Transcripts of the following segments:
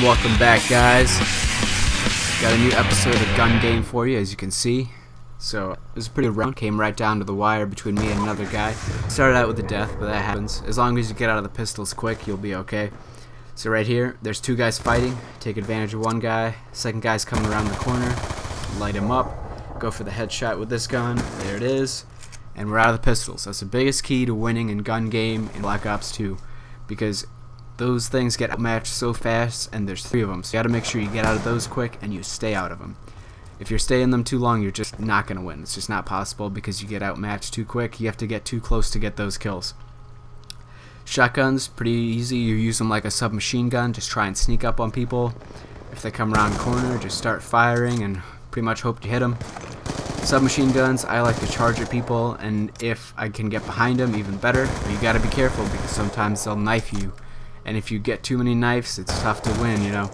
And welcome back, guys. Got a new episode of Gun Game for you, as you can see. So it was a pretty good round, came right down to the wire between me and another guy. Started out with a death, but that happens. As long as you get out of the pistols quick, you'll be okay. So right here, there's two guys fighting. Take advantage of one guy. Second guy's coming around the corner. Light him up. Go for the headshot with this gun. There it is. And we're out of the pistols. That's the biggest key to winning in Gun Game in Black Ops 2. Because those things get outmatched so fast, and there's 3 of them. So you gotta make sure you get out of those quick and you stay out of them. If you're staying in them too long, you're just not gonna win. It's just not possible because you get outmatched too quick. You have to get too close to get those kills. Shotguns, pretty easy. You use them like a submachine gun. Just try and sneak up on people. If they come around the corner, just start firing and pretty much hope to hit them. Submachine guns, I like to charge at people, and if I can get behind them, even better. But you gotta be careful because sometimes they'll knife you. And if you get too many knives, it's tough to win, you know.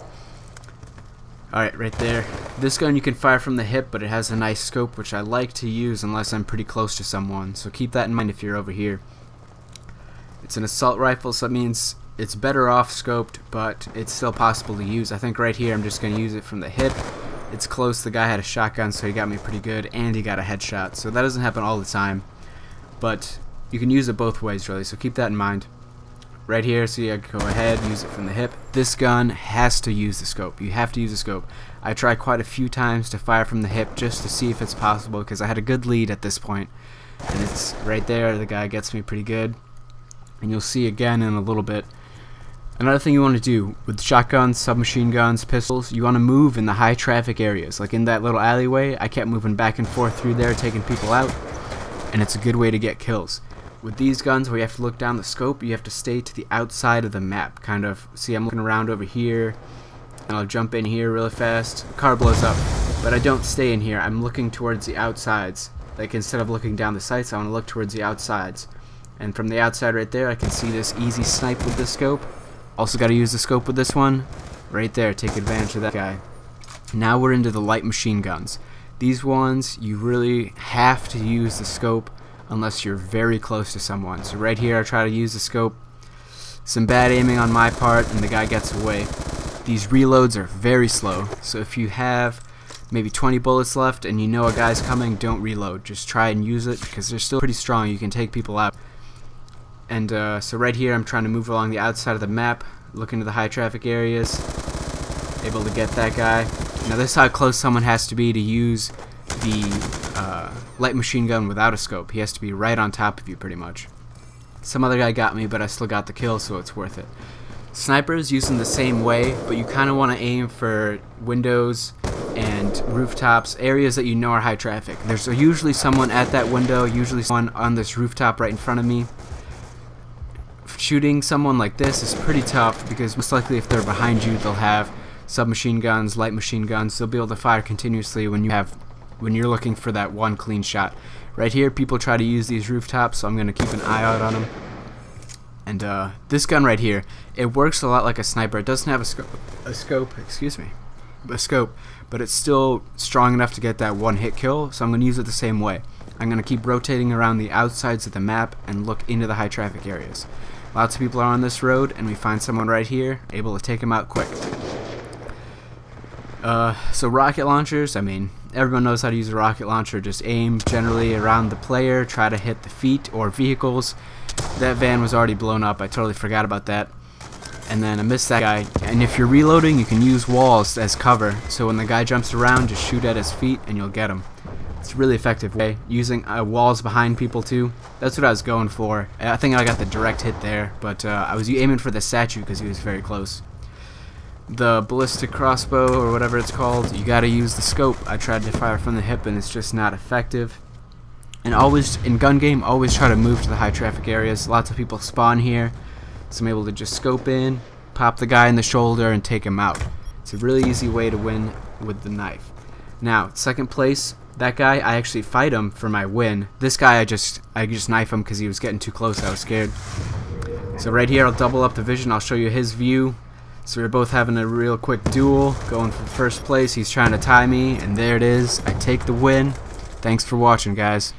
Alright, right there. This gun you can fire from the hip, but it has a nice scope, which I like to use unless I'm pretty close to someone. So keep that in mind if you're over here. It's an assault rifle, so that means it's better off scoped, but it's still possible to use. I think right here I'm just going to use it from the hip. It's close. The guy had a shotgun, so he got me pretty good, and he got a headshot. So that doesn't happen all the time, but you can use it both ways, really, so keep that in mind. Right here, so you go ahead, use it from the hip. This gun has to use the scope. You have to use the scope. I tried quite a few times to fire from the hip just to see if it's possible because I had a good lead at this point. And it's right there, the guy gets me pretty good. And you'll see again in a little bit. Another thing you want to do with shotguns, submachine guns, pistols, you want to move in the high traffic areas. Like in that little alleyway, I kept moving back and forth through there, taking people out. And it's a good way to get kills. With these guns where you have to look down the scope, you have to stay to the outside of the map. Kind of, see, I'm looking around over here, and I'll jump in here really fast. Car blows up, but I don't stay in here. I'm looking towards the outsides. Like instead of looking down the sights, I want to look towards the outsides. And from the outside right there, I can see this easy snipe with this scope. Also got to use the scope with this one. Right there, take advantage of that guy. Now we're into the light machine guns. These ones, you really have to use the scope unless you're very close to someone. So right here I try to use the scope. Some bad aiming on my part and the guy gets away. These reloads are very slow, so if you have maybe 20 bullets left and you know a guy's coming, don't reload. Just try and use it because they're still pretty strong. You can take people out. And so right here I'm trying to move along the outside of the map, look into the high traffic areas, able to get that guy. Now this is how close someone has to be to use the light machine gun without a scope. He has to be right on top of you pretty much. Some other guy got me, but I still got the kill, so it's worth it. Snipers using the same way, but you kind of want to aim for windows and rooftops, areas that you know are high traffic. There's usually someone at that window, usually someone on this rooftop right in front of me. Shooting someone like this is pretty tough because most likely if they're behind you, they'll have submachine guns, light machine guns. They'll be able to fire continuously when you're looking for that one clean shot. Right here, people try to use these rooftops, so I'm going to keep an eye out on them. And this gun right here, it works a lot like a sniper. It doesn't have a scope, but it's still strong enough to get that one hit kill, so I'm going to use it the same way. I'm going to keep rotating around the outsides of the map and look into the high traffic areas. Lots of people are on this road, and we find someone right here, able to take him out quick. So rocket launchers, I mean, everyone knows how to use a rocket launcher. Just aim generally around the player, try to hit the feet or vehicles. That van was already blown up, I totally forgot about that. And then I missed that guy. And if you're reloading, you can use walls as cover. So when the guy jumps around, just shoot at his feet and you'll get him. It's a really effective way. Using walls behind people too. That's what I was going for. I think I got the direct hit there, but I was aiming for the statue because he was very close. The ballistic crossbow or whatever it's called, you gotta use the scope. I tried to fire from the hip and it's just not effective. And always in gun game, always try to move to the high traffic areas. Lots of people spawn here, so I'm able to just scope in, pop the guy in the shoulder and take him out. It's a really easy way to win with the knife. Now, second place, that guy, I actually fight him for my win. This guy, I just knife him because he was getting too close. I was scared. So right here, I'll double up the vision. I'll show you his view. So we're both having a real quick duel, going for first place. He's trying to tie me, and there it is. I take the win. Thanks for watching, guys.